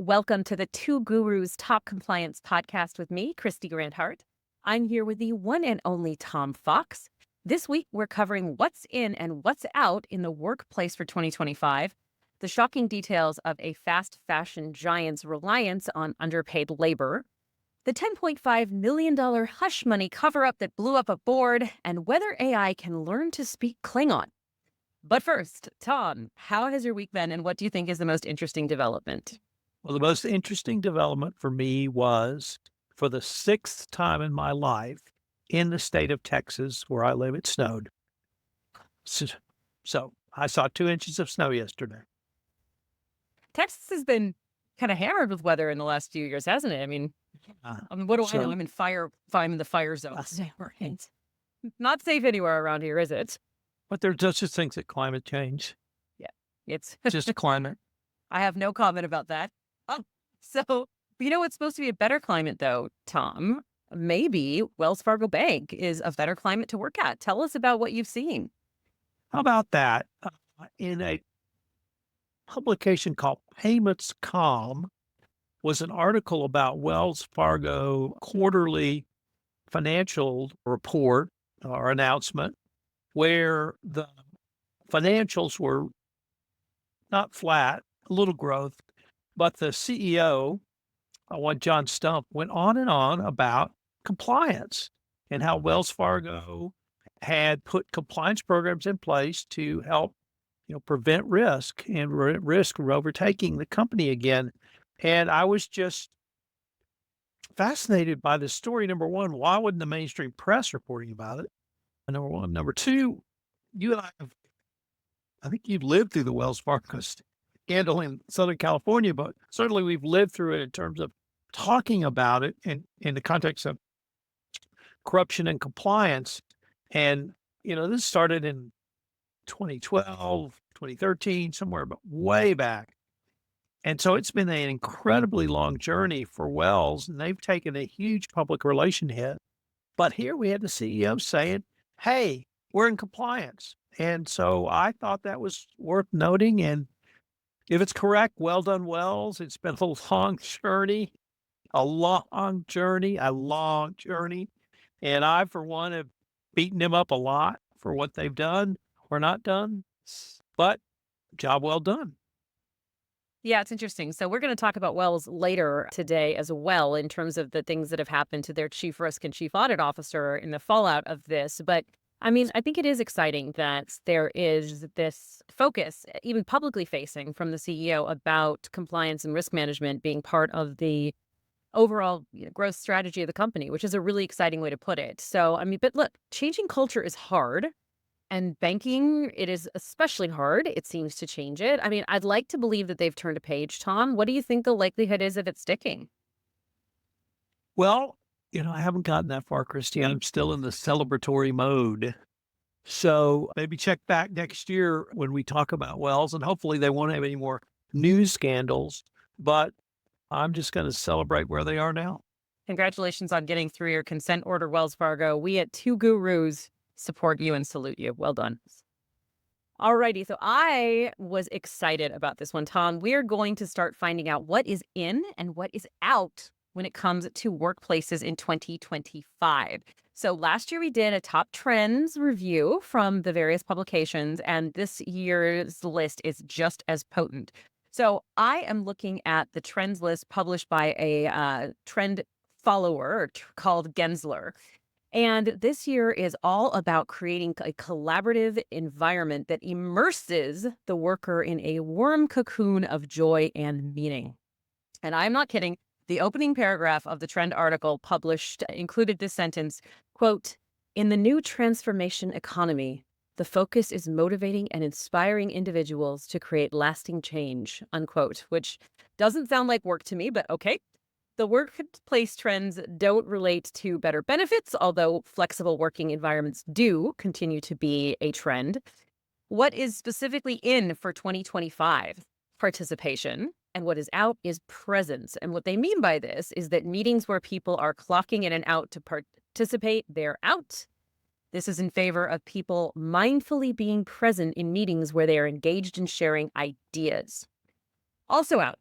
Welcome to the Two Gurus Top Compliance podcast with me, Kristy Grant-Hart. I'm here with the one and only Tom Fox. This week, we're covering what's in and what's out in the workplace for 2025, the shocking details of a fast fashion giant's reliance on underpaid labor, the $10.5 million hush money cover-up that blew up a board, and whether AI can learn to speak Klingon. But first, Tom, how has your week been and what do you think is the most interesting development? Well, the most interesting development for me was for the sixth time in my life in the state of Texas where I live, it snowed. So, so I saw 2 inches of snow yesterday. Texas has been kind of hammered with weather in the last few years, hasn't it? Uh, What do I know? so, I'm in the fire zone. Right. Not safe anywhere around here, is it? but there's just things that climate change, Yeah, it's. just climate. I have no comment about that. So what's supposed to be a better climate, though, Tom? Maybe Wells Fargo Bank is a better climate to work at. Tell us about what you've seen. How about that? In a publication called Payments Com was an article about Wells Fargo quarterly financial report or announcement where the financials were not flat, a little growth, but the CEO, one John Stump, went on and on about compliance and how Wells Fargo had put compliance programs in place to help, prevent risk and risk from overtaking the company again. And I was just fascinated by this story. Number one, why wasn't the mainstream press reporting about it? Number one. Number two, you and I think you've lived through the Wells Fargo scandal in Southern California, but certainly we've lived through it in terms of talking about it in the context of corruption and compliance. And, this started in 2012, 2013, somewhere, but way back. And so it's been an incredibly long journey for Wells, and they've taken a huge public relation hit. But here we had the CEO saying, hey, we're in compliance. And so I thought that was worth noting. And if it's correct, well done, Wells. It's been a long journey, a long journey, a long journey. And I, for one, have beaten them up a lot for what they've done or not done. But job well done. Yeah, it's interesting. So we're going to talk about Wells later today as well in terms of the things that have happened to their chief risk and chief audit officer in the fallout of this. But I think it is exciting that there is this focus, even publicly facing from the CEO about compliance and risk management being part of the overall growth strategy of the company, which is a really exciting way to put it. So, but look, changing culture is hard. And banking, it is especially hard, it seems, to change it. I'd like to believe that they've turned a page, Tom. What do you think the likelihood is of it sticking? Well, I haven't gotten that far, Christy. I'm still in the celebratory mode. So maybe check back next year when we talk about Wells, and hopefully they won't have any more news scandals. But I'm just going to celebrate where they are now. Congratulations on getting through your consent order, Wells Fargo. We at Two Gurus support you and salute you. Well done. Alrighty, so I was excited about this one, Tom. We're going to start finding out what is in and what is out when it comes to workplaces in 2025. So last year we did a top trends review from the various publications, and this year's list is just as potent. So I am looking at the trends list published by a trend follower called Gensler. And this year is all about creating a collaborative environment that immerses the worker in a warm cocoon of joy and meaning. And I'm not kidding. The opening paragraph of the trend article published included this sentence, quote, "In the new transformation economy, the focus is motivating and inspiring individuals to create lasting change," unquote, which doesn't sound like work to me, but okay. The workplace trends don't relate to better benefits, although flexible working environments do continue to be a trend. What is specifically in for 2025? Participation. And what is out is presence. And what they mean by this is that meetings where people are clocking in and out to participate, they're out. This is in favor of people mindfully being present in meetings where they are engaged in sharing ideas. Also out,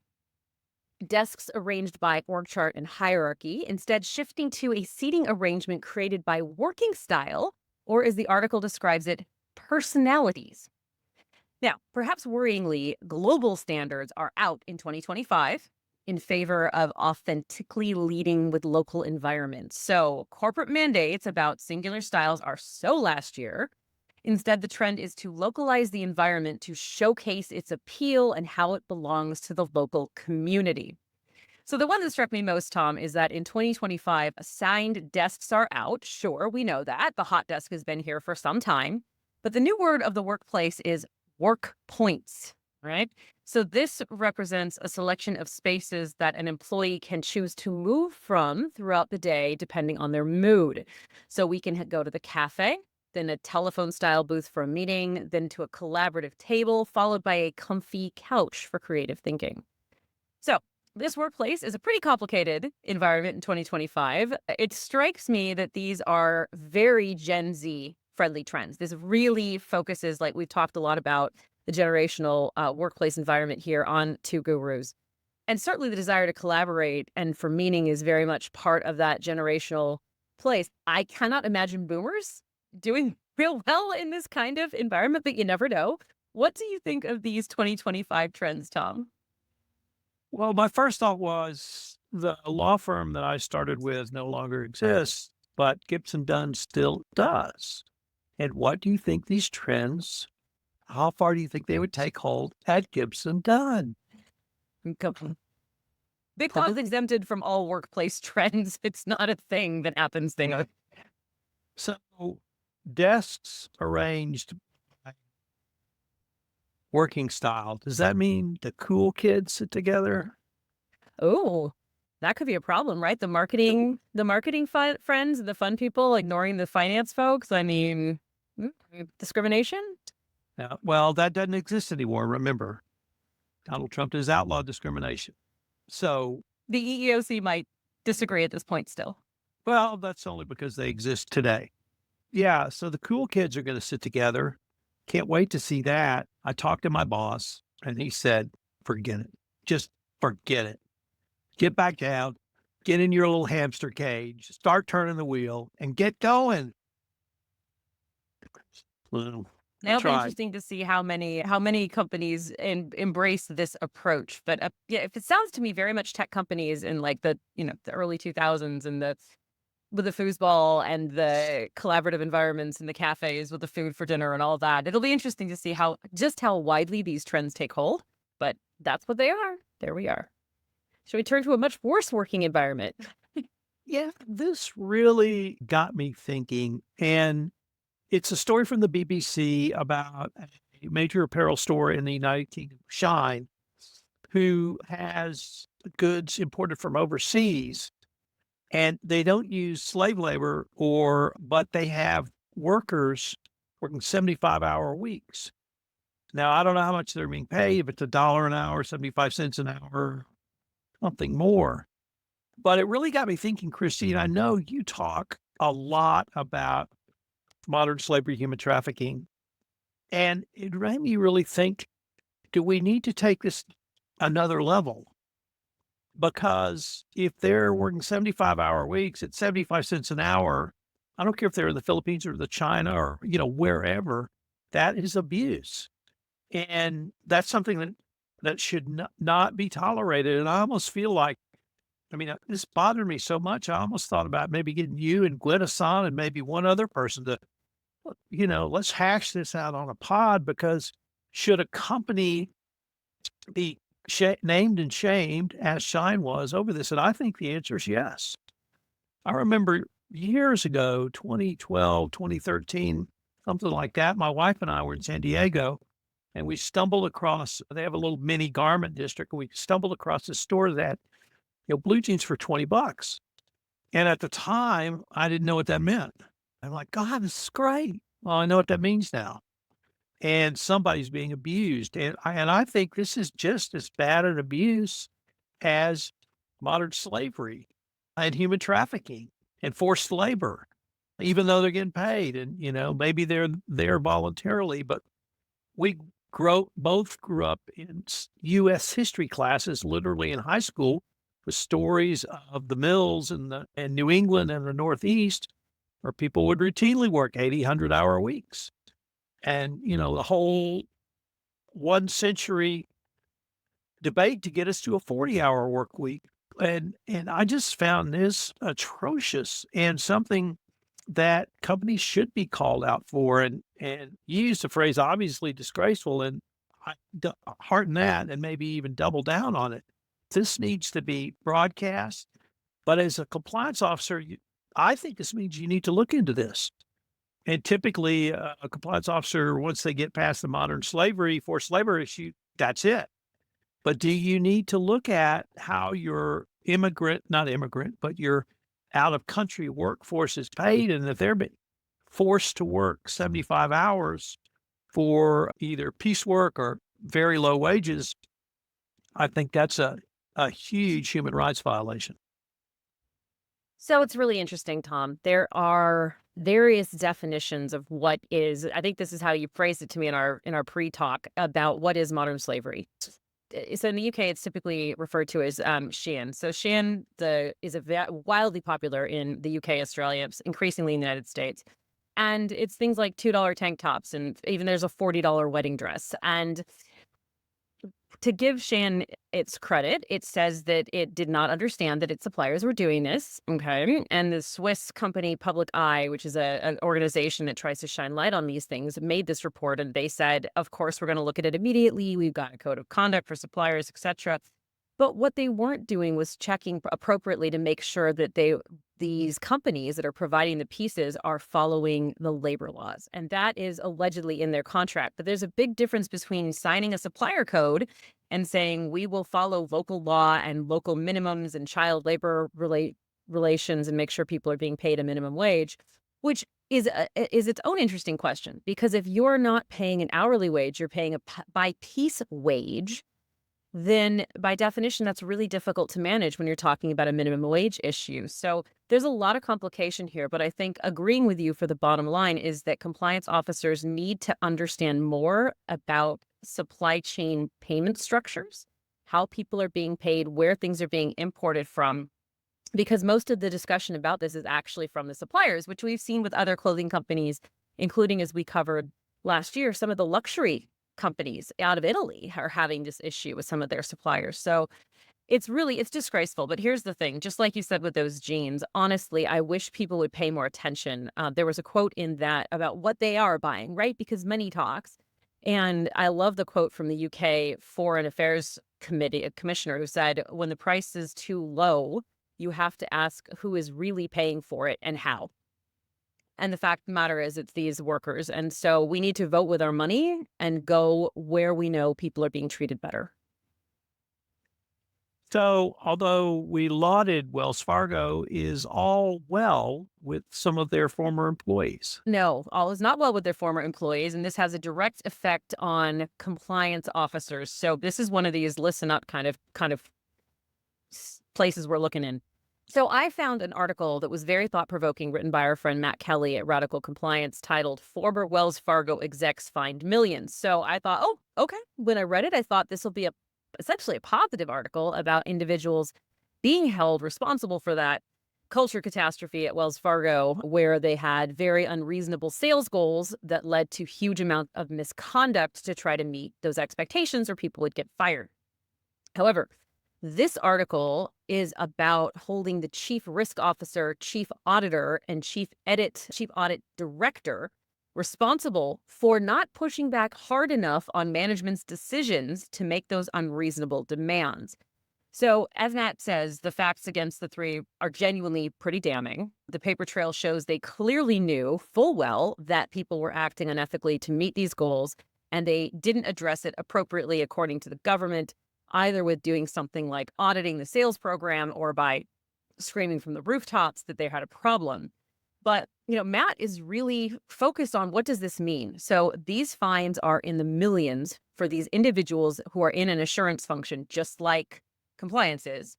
desks arranged by org chart and hierarchy, instead shifting to a seating arrangement created by working style, or as the article describes it, personalities. Now, perhaps worryingly, global standards are out in 2025 in favor of authentically leading with local environments. So, corporate mandates about singular styles are so last year. Instead, the trend is to localize the environment to showcase its appeal and how it belongs to the local community. So, the one that struck me most, Tom, is that in 2025, assigned desks are out. Sure, we know that. The hot desk has been here for some time. But the new word of the workplace is work points, right? So, this represents a selection of spaces that an employee can choose to move from throughout the day depending on their mood. So, we can go to the cafe, then a telephone style booth for a meeting, then to a collaborative table, followed by a comfy couch for creative thinking. So, this workplace is a pretty complicated environment in 2025. It strikes me that these are very Gen Z friendly trends. This really focuses, like we've talked a lot about, the generational workplace environment here on Two Gurus. And certainly the desire to collaborate and for meaning is very much part of that generational place. I cannot imagine boomers doing real well in this kind of environment, but you never know. What do you think of these 2025 trends, Tom? Well, my first thought was the law firm that I started with no longer exists, but Gibson Dunn still does. And what do you think these trends, how far do you think they would take hold at Gibson Dunn? Because exempted from all workplace trends, it's not a thing that happens there. So desks arranged by working style. Does that mean the cool kids sit together? Oh, that could be a problem, right? The marketing friends, the fun people ignoring the finance folks. I mean, discrimination? Well, that doesn't exist anymore. Remember, Donald Trump has outlawed discrimination. So, The EEOC might disagree at this point still. well, that's only because they exist today. Yeah. So the cool kids are going to sit together. Can't wait to see that. I talked to my boss and he said, forget it. Just forget it. Get back down, get in your little hamster cage, start turning the wheel and get going. Well, Now it'll be try. interesting to see how many companies embrace this approach. But yeah, if it sounds to me very much tech companies in like the the early 2000s and the with the foosball and the collaborative environments and the cafes with the food for dinner and all that. It'll be interesting to see how widely these trends take hold. But that's what they are. There we are. Shall we turn to a much worse working environment? Yeah, this really got me thinking. And it's a story from the BBC about a major apparel store in the United Kingdom, Shine, who has goods imported from overseas. And they don't use slave labor but they have workers working 75-hour weeks. Now, I don't know how much they're being paid, if it's $1 an hour, 75 cents an hour, something more. But it really got me thinking, Kristy, and I know you talk a lot about modern slavery, human trafficking, and it made me really think, do we need to take this another level? Because if they're working 75-hour weeks at 75 cents an hour, I don't care if they're in the Philippines or the China or, wherever, that is abuse. And that's something that should not be tolerated. And I almost feel like, this bothered me so much. I almost thought about maybe getting you and Gwen Hassan and maybe one other person to, let's hash this out on a pod, because should a company be named and shamed as Shine was over this? And I think the answer is yes. I remember years ago, 2012, 2013, something like that. My wife and I were in San Diego and we stumbled across, they have a little mini garment district. And we stumbled across a store that, blue jeans for $20. And at the time, I didn't know what that meant. I'm like, God, this is great. Well, I know what that means now. And somebody's being abused. And I think this is just as bad an abuse as modern slavery and human trafficking and forced labor, even though they're getting paid. And, maybe they're there voluntarily, but we both grew up in U.S. history classes, literally in high school, with stories of the mills in New England and the Northeast, where people would routinely work 80, 100-hour weeks. And, the whole 1 century debate to get us to a 40-hour work week. And I just found this atrocious and something that companies should be called out for. And you used the phrase obviously disgraceful, and hearten that and maybe even double down on it. This needs to be broadcast. But as a compliance officer, I think this means you need to look into this. And typically, a compliance officer, once they get past the modern forced labor issue, that's it. But do you need to look at how your not immigrant, but your out of country workforce is paid, and if they're being forced to work 75 hours for either piecework or very low wages, I think that's a huge human rights violation. So it's really interesting, Tom. There are various definitions of what is, I think this is how you phrased it to me in our pre-talk about what is modern slavery. So in the UK, it's typically referred to as Shein. So Shein is wildly popular in the UK, Australia, increasingly in the United States. And it's things like $2 tank tops, and even there's a $40 wedding dress. And to give Shein its credit, it says that it did not understand that its suppliers were doing this. Okay. And the Swiss company Public Eye, which is an organization that tries to shine light on these things, made this report. And they said, of course, we're going to look at it immediately. We've got a code of conduct for suppliers, etc. But what they weren't doing was checking appropriately to make sure that these companies that are providing the pieces are following the labor laws. And that is allegedly in their contract. But there's a big difference between signing a supplier code and saying we will follow local law and local minimums and child labor relations and make sure people are being paid a minimum wage, which is its own interesting question. Because if you're not paying an hourly wage, you're paying a by piece wage, then by definition, that's really difficult to manage when you're talking about a minimum wage issue. So there's a lot of complication here, but I think agreeing with you for the bottom line is that compliance officers need to understand more about supply chain payment structures, how people are being paid, where things are being imported from, because most of the discussion about this is actually from the suppliers, which we've seen with other clothing companies, including, as we covered last year, some of the luxury companies out of Italy are having this issue with some of their suppliers. So it's disgraceful. But here's the thing, just like you said with those jeans, honestly, I wish people would pay more attention. There was a quote in that about what they are buying, right? Because money talks. And I love the quote from the UK Foreign Affairs Committee, a commissioner who said, when the price is too low, you have to ask who is really paying for it and how. And the fact of the matter is it's these workers. And so we need to vote with our money and go where we know people are being treated better. So, although we lauded Wells Fargo, is all well with some of their former employees? No, all is not well with their former employees, and this has a direct effect on compliance officers. So this is one of these listen up kind of places we're looking in. So I found an article that was very thought-provoking, written by our friend Matt Kelly at Radical Compliance, titled "Former Wells Fargo Execs Fined Millions." So I thought, oh, okay. When I read it, I thought this will be essentially a positive article about individuals being held responsible for that culture catastrophe at Wells Fargo, where they had very unreasonable sales goals that led to huge amount of misconduct to try to meet those expectations, or people would get fired. However, this article is about holding the chief risk officer, chief auditor, and chief audit director responsible for not pushing back hard enough on management's decisions to make those unreasonable demands. So, as Matt says, the facts against the three are genuinely pretty damning. The paper trail shows they clearly knew full well that people were acting unethically to meet these goals, and they didn't address it appropriately according to the government, either with doing something like auditing the sales program or by screaming from the rooftops that they had a problem. But, Matt is really focused on what does this mean? So these fines are in the millions for these individuals who are in an assurance function, just like compliance is.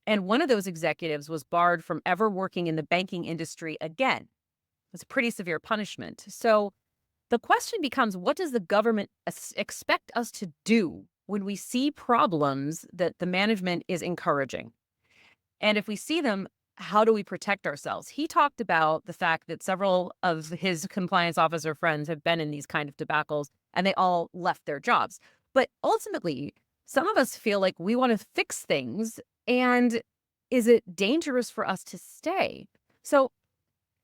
And one of those executives was barred from ever working in the banking industry again. It's a pretty severe punishment. So The question becomes, what does the government expect us to do when we see problems that the management is encouraging? And if we see them, how do we protect ourselves? He talked about the fact that several of his compliance officer friends have been in these kind of debacles and they all left their jobs. But ultimately, some of us feel like we want to fix things. And is it dangerous for us to stay? So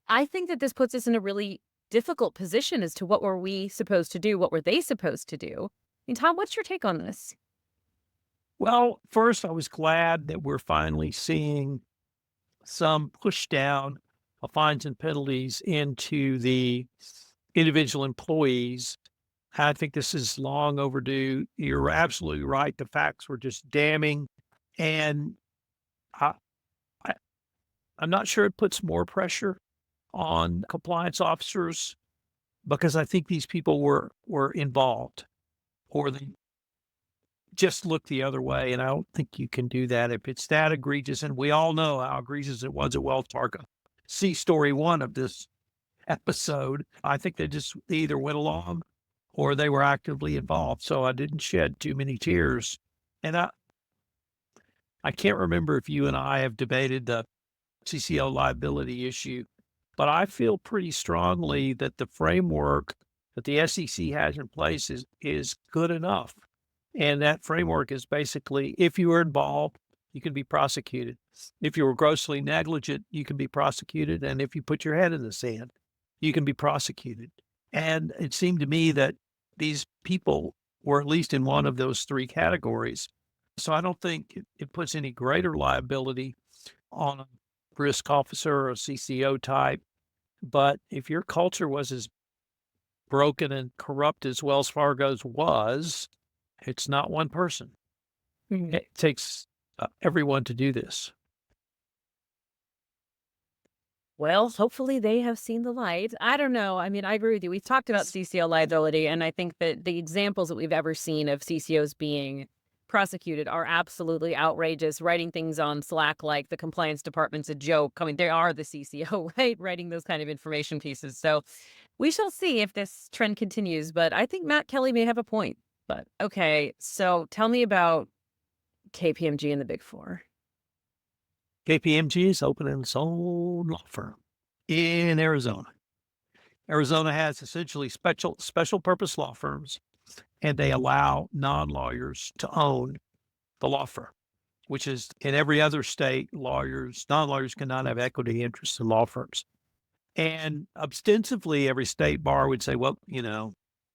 I think that this puts us in a really difficult position as to what were we supposed to do? What were they supposed to do? And Tom, what's your take on this? Well, first, I was glad that we're finally seeing some push down of fines and penalties into the individual employees. I think this is long overdue. You're absolutely right. The facts were just damning. And I, I, I'm not sure it puts more pressure on compliance officers because I think these people were involved or they just look the other way. And I don't think you can do that if it's that egregious. And we all know how egregious it was at Wells Fargo. See story one of this episode. I think they either went along or they were actively involved. So I didn't shed too many tears. And I can't remember if you and I have debated the CCO liability issue, but I feel pretty strongly that the framework that the SEC has in place is good enough. And that framework is basically if you were involved, you can be prosecuted. If you were grossly negligent, you can be prosecuted. And if you put your head in the sand, you can be prosecuted. And it seemed to me that these people were at least in one of those three categories. So I don't think it puts any greater liability on a risk officer or a CCO type. But if your culture was as broken and corrupt as Wells Fargo's was, it's not one person. It takes everyone to do this. Well, hopefully they have seen the light. I don't know. I mean, I agree with you. We've talked about CCO liability, and I think that the examples that we've ever seen of CCOs being prosecuted are absolutely outrageous. Writing things on Slack like the compliance department's a joke. I mean, they are the CCO, right? Writing those kind of information pieces. So we shall see if this trend continues. But I think Matt Kelly may have a point. But okay, so tell me about KPMG and the Big Four. KPMG is opening its own law firm in Arizona. Arizona has essentially special purpose law firms, and they allow non-lawyers to own the law firm, which is in every other state, non-lawyers cannot have equity interests in law firms. And ostensibly, every state bar would say, well,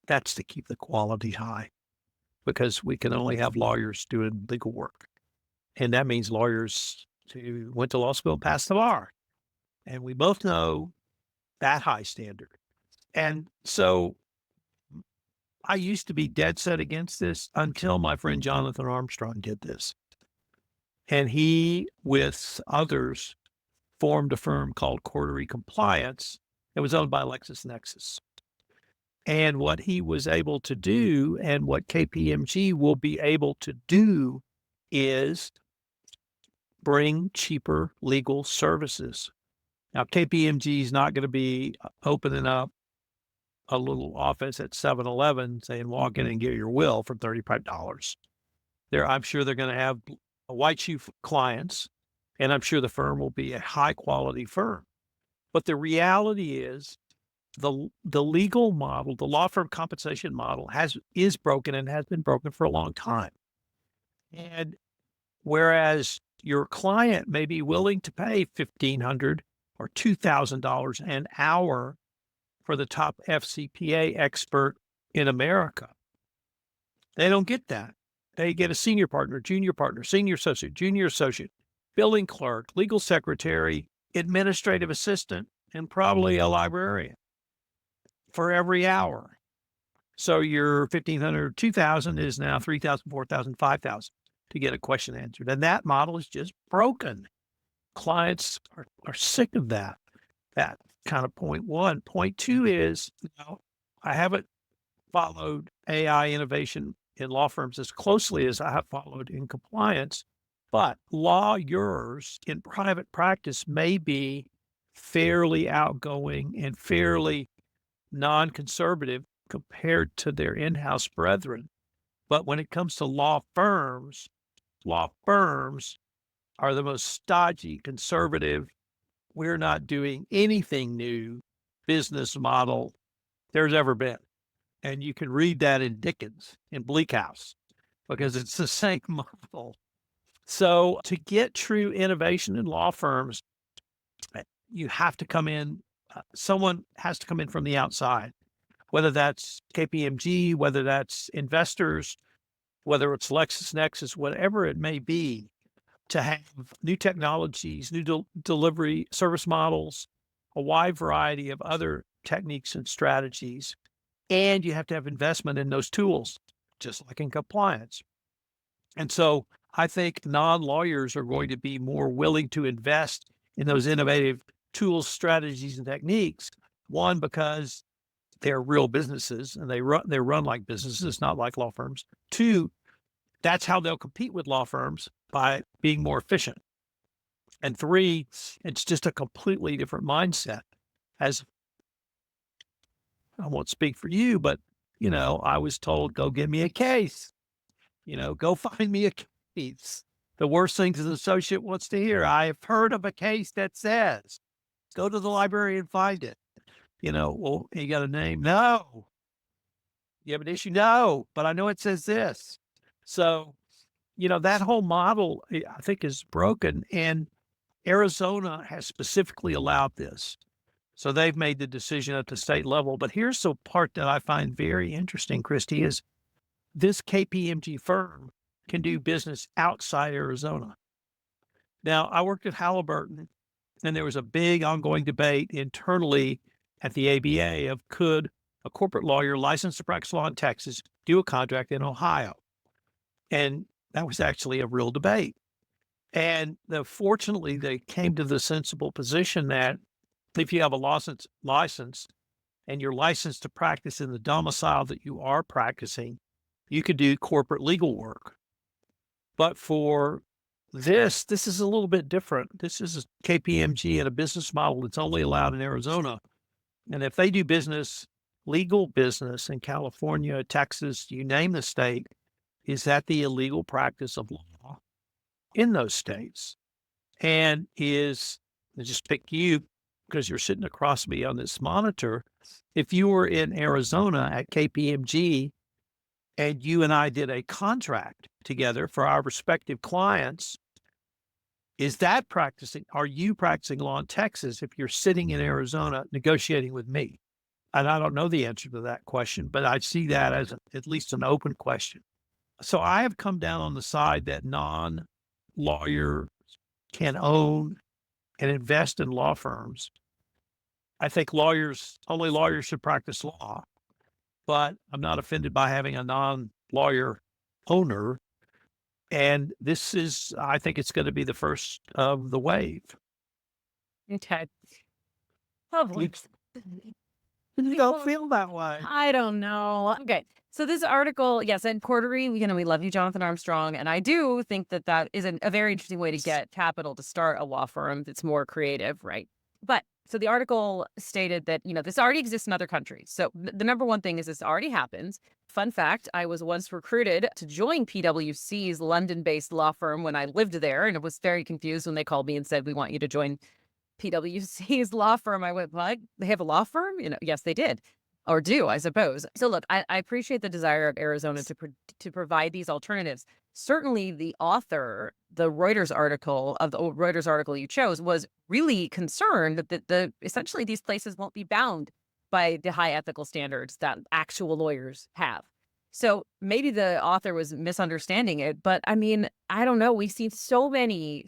that's to keep the quality high because we can only have lawyers doing legal work. And that means lawyers who went to law school passed the bar. And we both know that high standard. And so I used to be dead set against this until my friend Jonathan Armstrong did this. And he, with others, formed a firm called Quarterly Compliance. It was owned by LexisNexis. And what he was able to do and what KPMG will be able to do is bring cheaper legal services. Now, KPMG is not going to be opening up a little office at 7-Eleven saying, walk in and get your will for $35. I'm sure they're going to have white shoe clients, and I'm sure the firm will be a high quality firm. But the reality is the legal model, the law firm compensation model is broken and has been broken for a long time. And whereas your client may be willing to pay $1,500 or $2,000 an hour for the top FCPA expert in America, they don't get that. They get a senior partner, senior associate, junior associate, billing clerk, legal secretary, administrative assistant, and probably a librarian for every hour. So your $1,500, $2,000 is now $3,000, $4,000, $5,000 to get a question answered. And that model is just broken. Clients are sick of that kind of point one. Point two is, I haven't followed AI innovation in law firms as closely as I have followed in compliance, but lawyers in private practice may be fairly outgoing and fairly non-conservative compared to their in-house brethren. But when it comes to law firms are the most stodgy, conservative, we're not doing anything new business model there's ever been. And you can read that in Dickens, in Bleak House, because it's the same model. So to get true innovation in law firms, you have to come in, someone has to come in from the outside, whether that's KPMG, whether that's investors, whether it's LexisNexis, whatever it may be, to have new technologies, new delivery service models, a wide variety of other techniques and strategies. And you have to have investment in those tools, just like in compliance. And so I think non-lawyers are going to be more willing to invest in those innovative tools, strategies, and techniques. One, because they're real businesses and they're run like businesses, not like law firms. Two, that's how they'll compete with law firms, by being more efficient. And three, it's just a completely different mindset. As I won't speak for you, but I was told, go get me a case, go find me a case. The worst things an associate wants to hear. I have heard of a case that says, go to the library and find it. Well, you got a name? No. You have an issue? No, but I know it says this. So, that whole model, I think, is broken. And Arizona has specifically allowed this. So they've made the decision at the state level. But here's the part that I find very interesting, Kristy, is this KPMG firm can do business outside Arizona. Now, I worked at Halliburton, and there was a big ongoing debate internally at the ABA of, could a corporate lawyer licensed to practice law in Texas do a contract in Ohio? And that was actually a real debate. And fortunately, they came to the sensible position that if you have a license and you're licensed to practice in the domicile that you are practicing, you could do corporate legal work. But for this is a little bit different. This is a KPMG and a business model that's only allowed in Arizona. And if they do legal business in California, Texas, you name the state, is that the illegal practice of law in those states? And I just pick you because you're sitting across me on this monitor. If you were in Arizona at KPMG and you and I did a contract together for our respective clients, are you practicing law in Texas if you're sitting in Arizona negotiating with me? And I don't know the answer to that question, but I see that as at least an open question. So I have come down on the side that non-lawyer can own and invest in law firms. I think only lawyers should practice law, but I'm not offended by having a non-lawyer owner. And I think it's going to be the first of the wave. Okay. Lovely. You don't feel that way. I don't know. Okay. So this article, yes, and Cordery, we love you, Jonathan Armstrong. And I do think that is a very interesting way to get capital to start a law firm that's more creative, right? But so the article stated that, this already exists in other countries. So the number one thing is this already happens. Fun fact, I was once recruited to join PwC's London-based law firm when I lived there. And I was very confused when they called me and said, we want you to join PwC's law firm. I went, what? They have a law firm? Yes, they did. Or do, I suppose. So look, I appreciate the desire of Arizona to provide these alternatives. Certainly the author, the Reuters article you chose, was really concerned that essentially these places won't be bound by the high ethical standards that actual lawyers have. So maybe the author was misunderstanding it, but I mean, I don't know. We've seen so many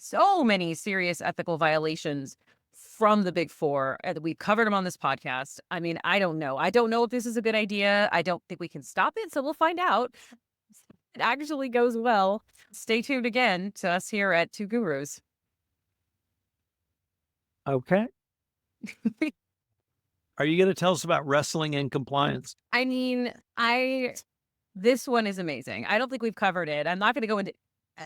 serious ethical violations from the Big Four. We've covered them on this podcast. I mean, I don't know. I don't know if this is a good idea. I don't think we can stop it. So we'll find out. It actually goes well. Stay tuned again to us here at Two Gurus. Okay. Are you going to tell us about wrestling and compliance? I mean, this one is amazing. I don't think we've covered it. I'm not going to go into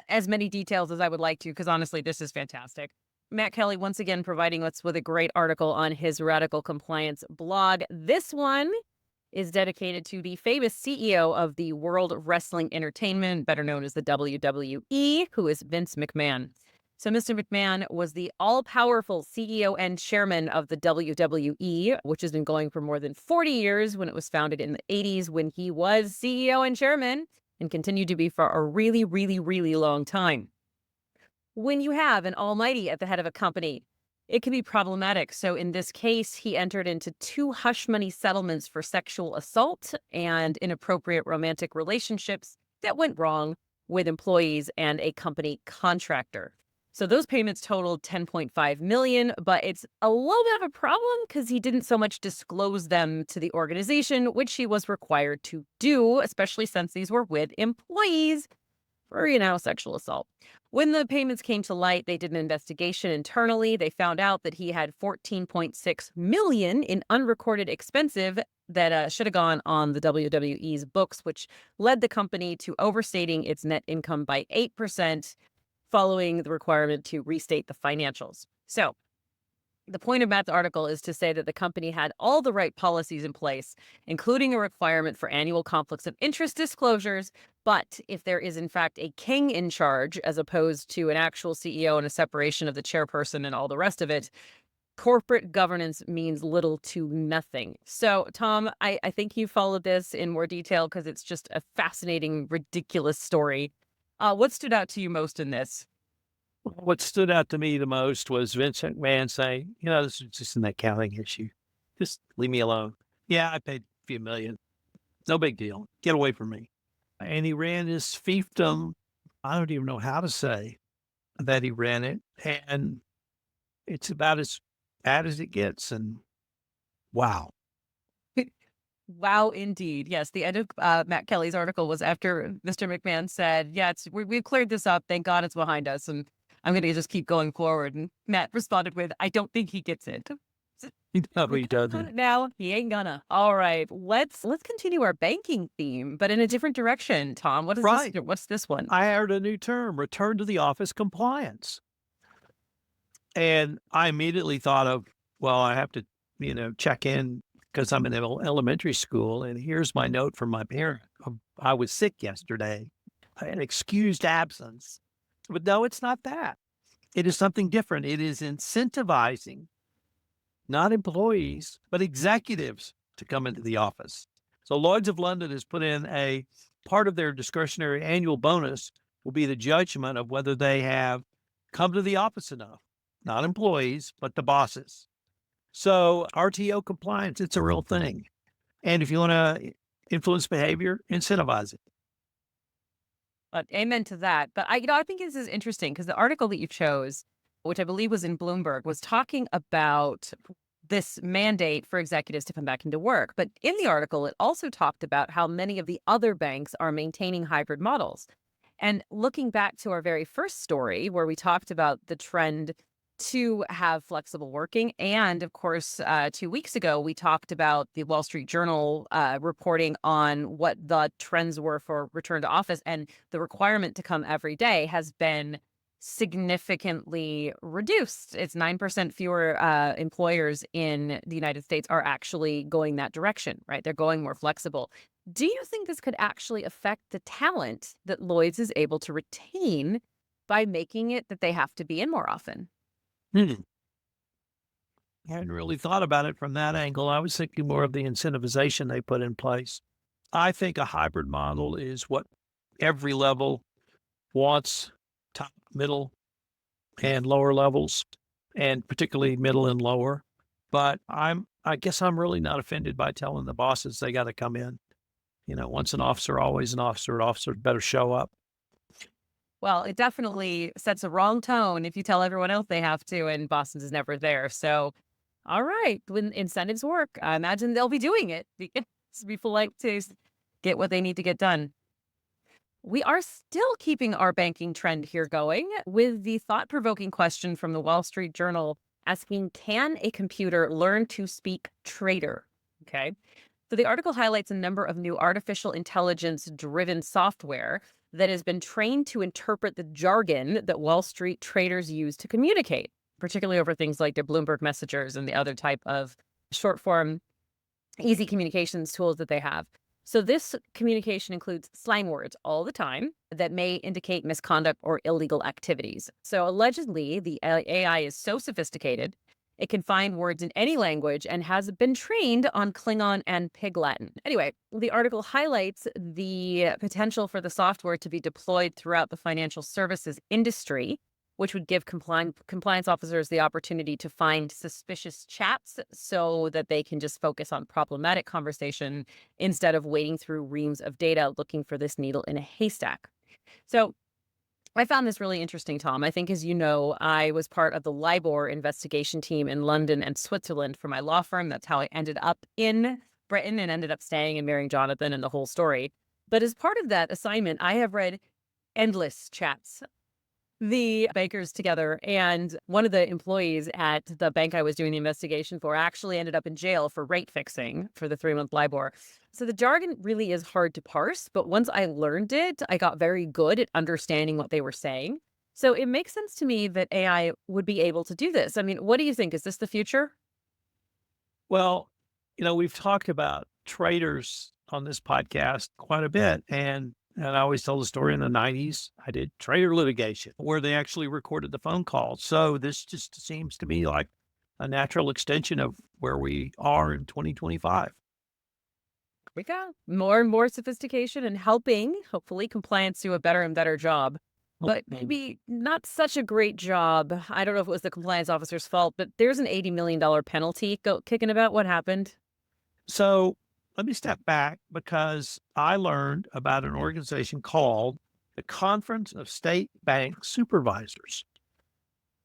as many details as I would like to, because honestly, this is fantastic. Matt Kelly once again providing us with a great article on his radical compliance blog. This one is dedicated to the famous CEO of the World Wrestling Entertainment, better known as the WWE, who is Vince McMahon. So Mr. McMahon was the all-powerful CEO and chairman of the WWE, which has been going for more than 40 years when it was founded in the 80s when he was CEO and chairman and continued to be for a really, really, really long time. When you have an almighty at the head of a company, it can be problematic. So in this case, he entered into 2 hush money settlements for sexual assault and inappropriate romantic relationships that went wrong with employees and a company contractor. So those payments totaled $10.5 million, but it's a little bit of a problem because he didn't so much disclose them to the organization, which he was required to do, especially since these were with employees for, sexual assault. When the payments came to light, they did an investigation internally. They found out that he had $14.6 million in unrecorded expenses that should have gone on the WWE's books, which led the company to overstating its net income by 8%, following the requirement to restate the financials. So the point of Matt's article is to say that the company had all the right policies in place, including a requirement for annual conflicts of interest disclosures. But if there is, in fact, a king in charge, as opposed to an actual CEO and a separation of the chairperson and all the rest of it, corporate governance means little to nothing. So, Tom, I think you followed this in more detail because it's just a fascinating, ridiculous story. What stood out to you most in this? What stood out to me the most was Vince McMahon saying, this is just an accounting issue. Just leave me alone. Yeah, I paid a few million. No big deal. Get away from me. And he ran his fiefdom. I don't even know how to say that he ran it. And it's about as bad as it gets. And wow. Wow, indeed. Yes, the end of Matt Kelly's article was after Mr. McMahon said, yeah, we've cleared this up. Thank God it's behind us. And I'm going to just keep going forward. And Matt responded with, I don't think he gets it. No, he doesn't. Now he ain't gonna. All right, let's continue our banking theme, but in a different direction. Tom, what is Right. this? What's this one? I heard a new term, return to the office compliance. And I immediately thought of, well, I have to, check in because I'm in elementary school. And here's my note from my parent. I was sick yesterday, an excused absence. But no, it's not that. It is something different. It is incentivizing not employees, but executives to come into the office. So Lloyd's of London has put in a part of their discretionary annual bonus will be the judgment of whether they have come to the office enough, not employees, but the bosses. So RTO compliance, it's a real thing. And if you want to influence behavior, incentivize it. Amen to that. But I think this is interesting because the article that you chose, which I believe was in Bloomberg, was talking about this mandate for executives to come back into work. But in the article, it also talked about how many of the other banks are maintaining hybrid models. And looking back to our very first story, where we talked about the trend to have flexible working. And of course, 2 weeks ago, we talked about the Wall Street Journal reporting on what the trends were for return to office. And the requirement to come every day has been significantly reduced. It's 9% fewer employers in the United States are actually going that direction, right? They're going more flexible. Do you think this could actually affect the talent that Lloyd's is able to retain by making it that they have to be in more often? I hadn't really thought about it from that angle. I was thinking more of the incentivization they put in place. I think a hybrid model is what every level wants, top, middle, and lower levels, and particularly middle and lower. But I guess I'm really not offended by telling the bosses they got to come in. Once an officer, always an officer. An officer better show up. Well, it definitely sets a wrong tone if you tell everyone else they have to and Boston's is never there. So, all right, when incentives work, I imagine they'll be doing it because people like to get what they need to get done. We are still keeping our banking trend here going with the thought-provoking question from the Wall Street Journal asking, can a computer learn to speak trader? Okay. So the article highlights a number of new artificial intelligence-driven software that has been trained to interpret the jargon that Wall Street traders use to communicate. particularly over things like the Bloomberg messengers and the other type of short form, easy communications tools that they have. So this communication includes slang words all the time that may indicate misconduct or illegal activities. So allegedly, the AI is so sophisticated, it can find words in any language and has been trained on Klingon and Pig Latin. Anyway, the article highlights the potential for the software to be deployed throughout the financial services industry, which would give compliance officers the opportunity to find suspicious chats so that they can just focus on problematic conversation instead of wading through reams of data looking for this needle in a haystack. So I found this really interesting, Tom. I think, as you know, I was part of the LIBOR investigation team in London and Switzerland for my law firm. That's how I ended up in Britain and ended up staying and marrying Jonathan and the whole story. But as part of that assignment, I have read endless chats the bankers together. And one of the employees at the bank I was doing the investigation for actually ended up in jail for rate fixing for the 3-month LIBOR. So the jargon really is hard to parse, but once I learned it, I got very good at understanding what they were saying. So it makes sense to me that AI would be able to do this. I mean, what do you think? Is this the future? Well, we've talked about traders on this podcast quite a bit. And I always tell the story in the 90s, I did trader litigation where they actually recorded the phone calls. So this just seems to me like a natural extension of where we are in 2025. We got more and more sophistication and helping, hopefully, compliance do a better and better job. But maybe not such a great job. I don't know if it was the compliance officer's fault, but there's an $80 million penalty kicking about. What happened? So let me step back because I learned about an organization called the Conference of State Bank Supervisors,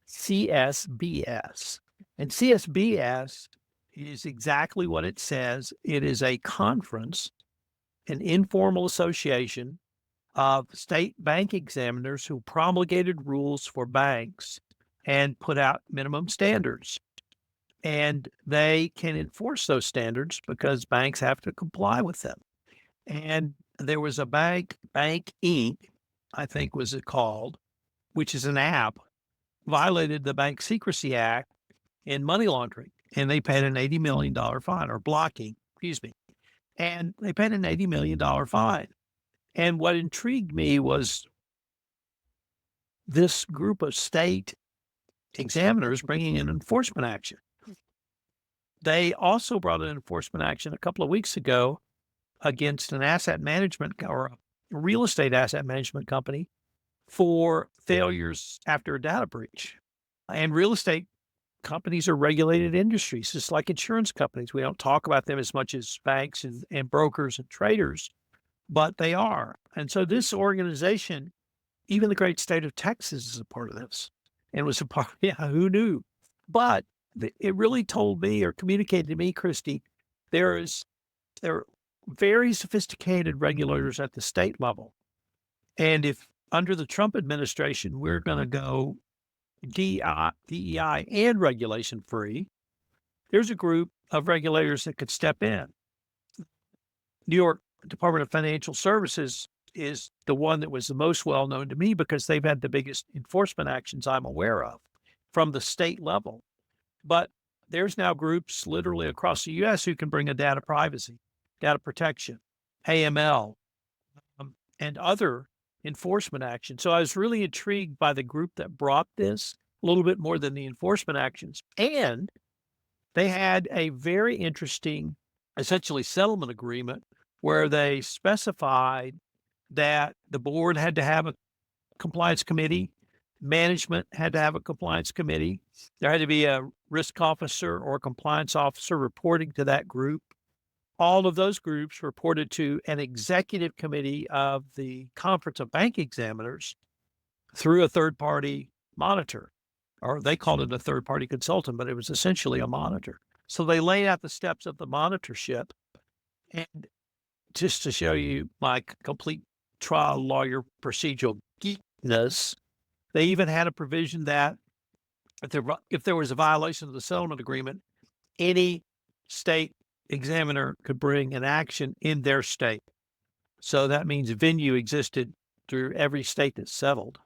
CSBS. And CSBS is exactly what it says. It is a conference, an informal association of state bank examiners who promulgated rules for banks and put out minimum standards. And they can enforce those standards because banks have to comply with them. And there was a bank, Bank Inc., I think was it called, which is an app, violated the Bank Secrecy Act in money laundering. And they paid an $80 million fine, or blocking, excuse me. And they paid an $80 million fine. And what intrigued me was this group of state examiners bringing an enforcement action. They also brought an enforcement action a couple of weeks ago against an asset management or a real estate asset management company for failures after a data breach. And real estate companies are regulated industries, just like insurance companies. We don't talk about them as much as banks and brokers and traders, but they are. And so this organization, even the great state of Texas is a part of this and was a part, yeah, who knew? But it really told me or communicated to me, Kristy, there are very sophisticated regulators at the state level. And if under the Trump administration, we're going to go DEI and regulation free, there's a group of regulators that could step in. New York Department of Financial Services is the one that was the most well known to me because they've had the biggest enforcement actions I'm aware of from the state level. But there's now groups literally across the U.S. who can bring a data privacy, data protection, AML, and other enforcement action. So I was really intrigued by the group that brought this a little bit more than the enforcement actions. And they had a very interesting, essentially settlement agreement where they specified that the board had to have a compliance committee, management had to have a compliance committee. There had to be a risk officer or compliance officer reporting to that group. All of those groups reported to an executive committee of the Conference of Bank Examiners through a third-party monitor, or they called it a third-party consultant, but it was essentially a monitor. So they laid out the steps of the monitorship. And just to show you my complete trial lawyer procedural geekness, they even had a provision that if there was a violation of the settlement agreement, any state examiner could bring an action in their state. So that means venue existed through every state that settled,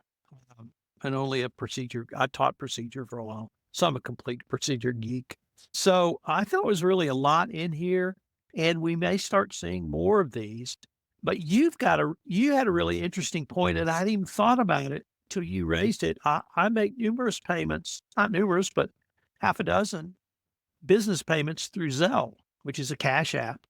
and only a procedure. I taught procedure for a while. So I'm a complete procedure geek. So I thought it was really a lot in here, and we may start seeing more of these. But you had a really interesting point, and I hadn't even thought about it till you raised it. I make numerous payments, not numerous, but half a dozen business payments through Zelle, which is a cash app.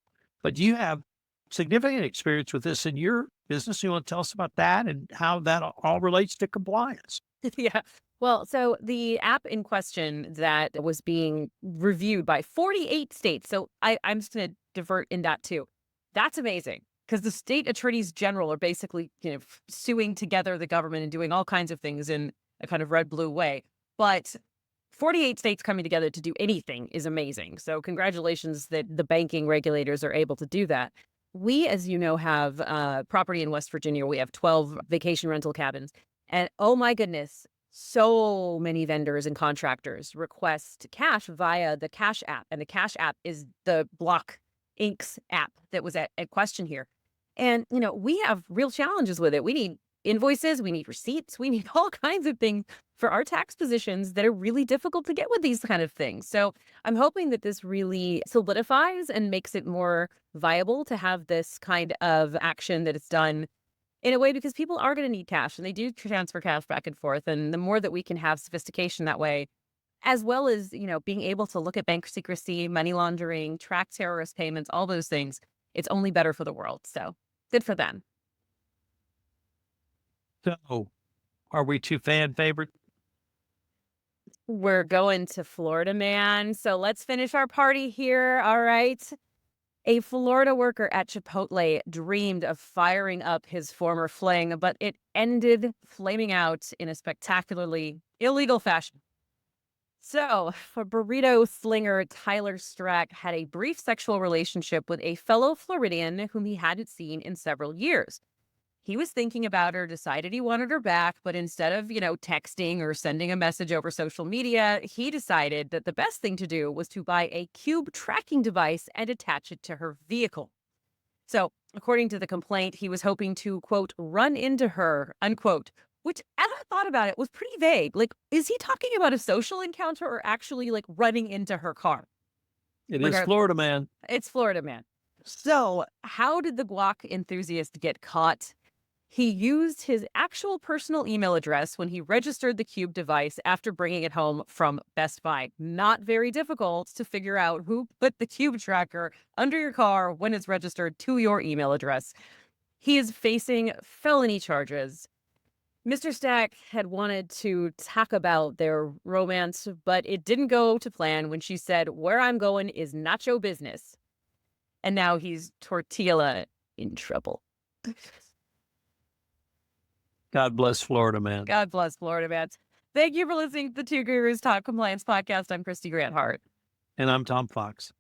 But you have significant experience with this in your business. You want to tell us about that and how that all relates to compliance? Yeah. Well, so the app in question that was being reviewed by 48 states. So I'm just going to divert in that too. That's amazing because the state attorneys general are basically, suing together the government and doing all kinds of things in a kind of red blue way. But 48 states coming together to do anything is amazing. So congratulations that the banking regulators are able to do that. We, as you know, have property in West Virginia. We have 12 vacation rental cabins. And oh my goodness, so many vendors and contractors request cash via the Cash App. And the Cash App is the Block Inc.'s app that was at question here. And, we have real challenges with it. We need invoices, we need receipts, we need all kinds of things for our tax positions that are really difficult to get with these kind of things. So I'm hoping that this really solidifies and makes it more viable to have this kind of action that it's done in a way, because people are going to need cash and they do transfer cash back and forth. And the more that we can have sophistication that way, as well as, being able to look at bank secrecy, money laundering, track terrorist payments, all those things, it's only better for the world. So good for them. So are we two fan favorites? We're going to Florida, man. So let's finish our party here. All right. A Florida worker at Chipotle dreamed of firing up his former fling, but it ended flaming out in a spectacularly illegal fashion. So, for burrito slinger Tyler Strack had a brief sexual relationship with a fellow Floridian whom he hadn't seen in several years. He was thinking about her, decided he wanted her back, but instead of, texting or sending a message over social media, he decided that the best thing to do was to buy a cube tracking device and attach it to her vehicle. So, according to the complaint, he was hoping to, quote, run into her, unquote, which, as I thought about it, was pretty vague. Like, is he talking about a social encounter or actually, like, running into her car? It is Florida, man. It's Florida, man. So, how did the guac enthusiast get caught? He used his actual personal email address when he registered the Cube device after bringing it home from Best Buy. Not very difficult to figure out who put the Cube tracker under your car when it's registered to your email address. He is facing felony charges. Mr. Stack had wanted to talk about their romance, but it didn't go to plan when she said, "Where I'm going is not your business." And now he's tortilla in trouble. God bless Florida, man. God bless Florida, man. Thank you for listening to the Two Gurus Talk Compliance Podcast. I'm Kristy Grant-Hart. And I'm Tom Fox.